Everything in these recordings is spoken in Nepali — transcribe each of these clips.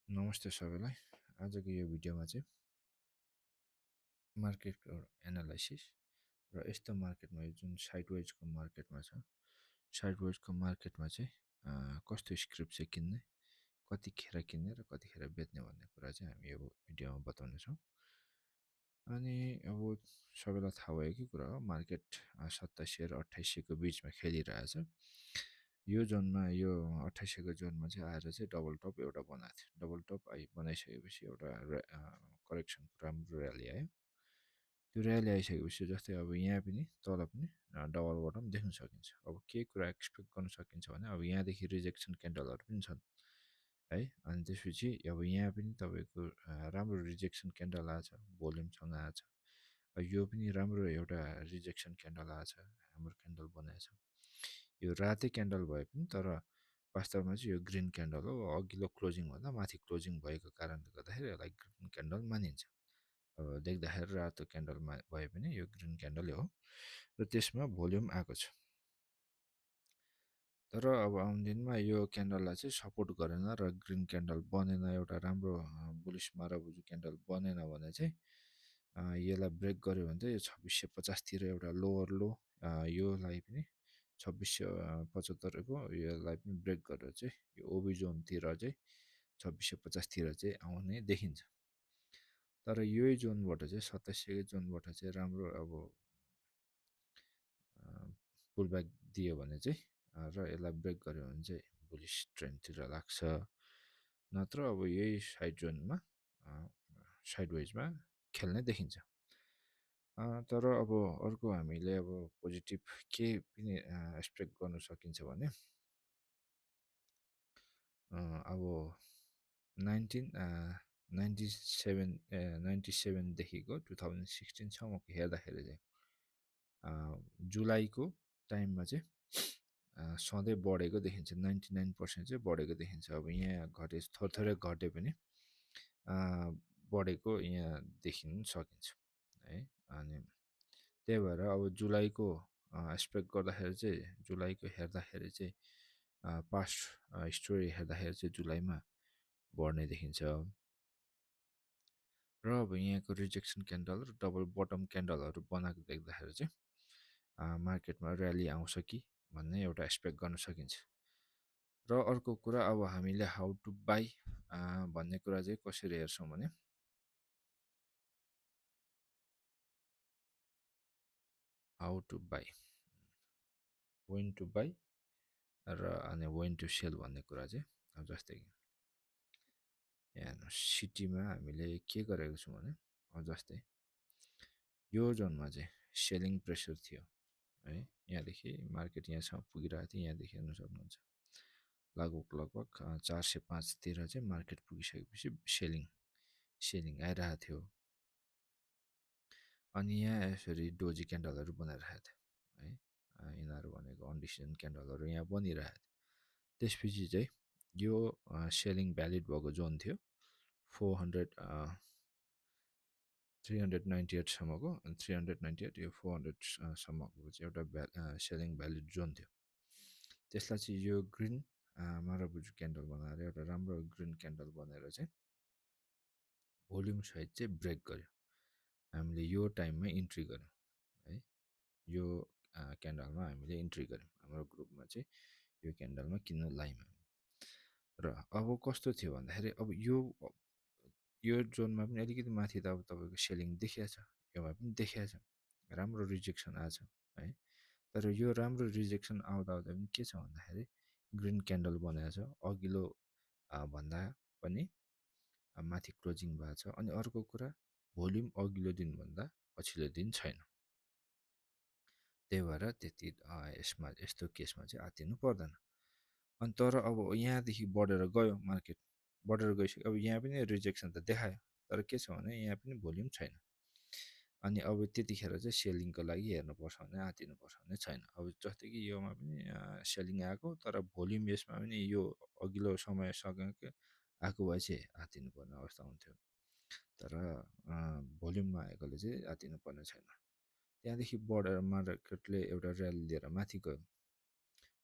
नमस्ते सबैलाई। आजको यो भिडियोमा चाहिँ मार्केटको एनालाइसिस र यस्तो मार्केटमा यो जुन साइडवेजको मार्केटमा छ, साइडवेजको मार्केटमा चाहिँ कस्तो स्क्रिप्ट चाहिँ किन्ने, कतिखेर किन्ने र कतिखेर बेच्ने भन्ने कुरा चाहिँ हामी यो भिडियोमा बताउनेछौँ। अनि अब सबैलाई थाहा भएकै कुरा हो, मार्केट 2700 र 2800को बिचमा खेलिरहेछ। यो जोनमा यो 2800को जोनमा चाहिँ आएर चाहिँ डबल टप एउटा बनाएको थियो। डबल टप बनाइसकेपछि एउटा करेक्सनको राम्रो र्याली आयो। त्यो र्याली आइसकेपछि जस्तै अब यहाँ पनि तल पनि डबल बटम देख्न सकिन्छ। अब के कुरा एक्सपेक्ट गर्न सकिन्छ भने अब यहाँदेखि रिजेक्सन क्यान्डलहरू पनि छन् है। अनि त्यसपछि अब यहाँ पनि तपाईँको राम्रो रिजेक्सन क्यान्डल आएछ, भोल्युमसँग आएछ। यो पनि राम्रो एउटा रिजेक्सन क्यान्डल आएछ, हाम्रो क्यान्डल बनाएछ। यो रातै क्यान्डल भए पनि तर वास्तवमा चाहिँ यो ग्रिन क्यान्डल हो। अघिल्लो क्लोजिङभन्दा माथि क्लोजिङ भएको कारणले गर्दाखेरि यसलाई ग्रिन क्यान्डल मानिन्छ। अब देख्दाखेरि रातो क्यान्डलमा भए पनि यो ग्रिन क्यान्डलै हो र त्यसमा भोल्युम आएको छ। तर अब आउने दिनमा यो क्यान्डललाई चाहिँ सपोर्ट गरेन र ग्रिन क्यान्डल बनेन, एउटा राम्रो बुलिस माराबुजु क्यान्डल बनेन भने चाहिँ यसलाई ब्रेक गर्यो भने चाहिँ यो 2650 तिर एउटा लोवर लो, योलाई पनि 2675 को यसलाई पनि ब्रेक गरेर चाहिँ यो ओबी जोनतिर चाहिँ 2650 तिर चाहिँ आउने देखिन्छ। तर यही जोनबाट चाहिँ 2700 जोनबाट चाहिँ राम्रो अब पुलब्याक दियो भने चाहिँ र यसलाई ब्रेक गर्यो भने चाहिँ बुलिस ट्रेन्डतिर लाग्छ। नत्र अब यही साइड जोनमा साइडवेजमा खेल्ने देखिन्छ। तर अब अर्को हामीले अब पोजिटिभ के पनि एक्सपेक्ट गर्न सकिन्छ भने अब 97देखिको 2016सम्मको हेर्दाखेरि चाहिँ जुलाईको टाइममा चाहिँ सधैँ बढेको देखिन्छ। 99% चाहिँ बढेको देखिन्छ। अब यहाँ घटे थोरै घटे पनि बढेको यहाँ देखिन सकिन्छ है। अनि त्यही भएर अब जुलाईको एक्सपेक्ट गर्दाखेरि चाहिँ जुलाईको हेर्दाखेरि चाहिँ पास्ट स्टोरी हेर्दाखेरि चाहिँ जुलाईमा बढ्ने देखिन्छ। र अब यहाँको रिजेक्सन क्यान्डल र डबल बटम क्यान्डलहरू बनाएको देख्दाखेरि चाहिँ मार्केटमा र्याली आउँछ कि भन्ने एउटा एक्सपेक्ट गर्न सकिन्छ। र अर्को कुरा अब हामीले हाउ टु बाई भन्ने कुरा चाहिँ कसरी हेर्छौँ भने how to buy, when to buy र अनि वेन टु सेल भन्ने कुरा चाहिँ अब जस्तै यहाँ सिटीमा हामीले के गरेको छौँ भने जस्तै यो जोनमा चाहिँ सेलिङ प्रेसर थियो है। यहाँदेखि मार्केट यहाँसम्म पुगिरहेको थियो, यहाँदेखि हेर्न सक्नुहुन्छ लगभग 405 तिर चाहिँ मार्केट पुगिसकेपछि सेलिङ आइरहेको थियो। अनि यहाँ यसरी डोजी क्यान्डलहरू बनाइरहेको थियो है। यिनीहरू भनेको अनडिसिजन क्यान्डलहरू यहाँ बनिरहेको थियो। त्यसपछि चाहिँ यो सेलिङ भ्यालिड भएको जोन थियो 398सम्मको, 398 यो 400सम्मको चाहिँ एउटा सेलिङ भ्यालिड जोन थियो। त्यसलाई चाहिँ यो ग्रिन माराबुजु क्यान्डल बनाएर एउटा राम्रो ग्रिन क्यान्डल बनेर चाहिँ भोल्युम सहित चाहिँ ब्रेक गर्यो। हामीले यो टाइममा इन्ट्री गऱ्यौँ है। यो क्यान्डलमा हामीले इन्ट्री गऱ्यौँ, हाम्रो ग्रुपमा चाहिँ यो क्यान्डलमा किन्न लायौँ। र अब कस्तो थियो भन्दाखेरि अब यो जोनमा पनि अलिकति माथि त अब तपाईँको सेलिङ देखिया छ, योमा पनि देखिया छ, राम्रो रिजेक्सन आएछ है। तर यो राम्रो रिजेक्सन आउँदा पनि के छ भन्दाखेरि ग्रिन क्यान्डल बनाएको छ, अघिल्लो भन्दा पनि माथि क्लोजिङ भएको छ। अनि अर्को कुरा भोल्युम अघिल्लो दिनभन्दा पछिल्लो दिन छैन। त्यही भएर त्यति यसमा यस्तो केसमा चाहिँ आत्तिनु पर्दैन। अनि तर अब यहाँदेखि बढेर गयो मार्केट, बढेर गइसक्यो। अब यहाँ पनि रिजेक्सन त देखायो, तर के छ भने यहाँ पनि भोल्युम छैन। अनि अब त्यतिखेर चाहिँ सेलिङको लागि हेर्नुपर्छ भने आत्तिनुपर्छ भने छैन। अब जस्तै कि योमा पनि सेलिङ आएको, तर भोल्युम यसमा पनि यो अघिल्लो समयसँग आएको भए चाहिँ आत्तिनु पर्ने अवस्था हुन्थ्यो। तर भोल्युममा आएकोले चाहिँ आत्तिनु पर्ने छैन। त्यहाँदेखि बढेर मार्केटले एउटा र्याली लिएर माथि गयो।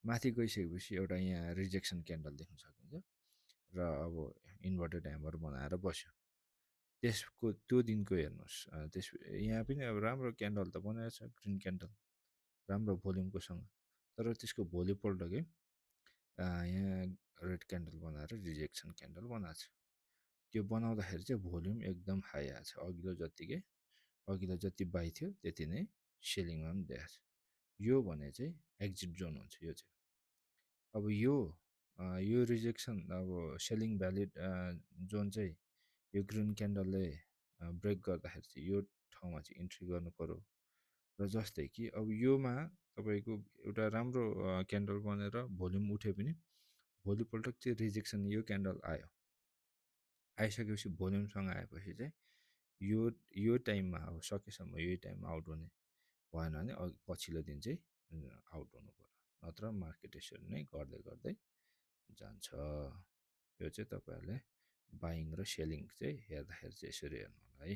माथि गइसकेपछि एउटा यहाँ रिजेक्सन क्यान्डल देख्न सकिन्छ र अब इन्भर्टेड ह्यामर बनाएर बस्यो। त्यसको त्यो दिनको हेर्नुहोस् त्यस यहाँ पनि अब राम्रो क्यान्डल त बनाएको छ, ग्रिन क्यान्डल राम्रो भोल्युमकोसँग, तर त्यसको भोलिपल्ट के यहाँ रेड क्यान्डल बनाएर रिजेक्सन क्यान्डल बनाएको छ। त्यो बनाउँदाखेरि चाहिँ भोल्युम एकदम हाई आएको छ, अघिल्लो जति बाई थियो त्यति नै सेलिङमा पनि देखाएको छ। यो भने चाहिँ एक्जिट जोन हुन्छ। यो चाहिँ अब यो रिजेक्सन अब सेलिङ भ्यालिड जोन चाहिँ यो ग्रिन क्यान्डलले ब्रेक गर्दाखेरि चाहिँ यो ठाउँमा चाहिँ इन्ट्री गर्नु पऱ्यो। र जस्तै कि अब योमा तपाईँको एउटा राम्रो क्यान्डल बनेर भोल्युम उठ्यो भने भोलिपल्ट त्यो रिजेक्सन यो क्यान्डल आइसकेपछि भोल्युमसँग आएपछि चाहिँ यो टाइममा अब सकेसम्म यही टाइममा आउट हुने, भएन भने पछिल्लो दिन चाहिँ आउट हुनु पऱ्यो, नत्र मार्केट यसरी नै गर्दै गर्दै जान्छ। यो चाहिँ तपाईँहरूले बाइङ र सेलिङ चाहिँ हेर्दाखेरि चाहिँ यसरी हेर्नु होला है।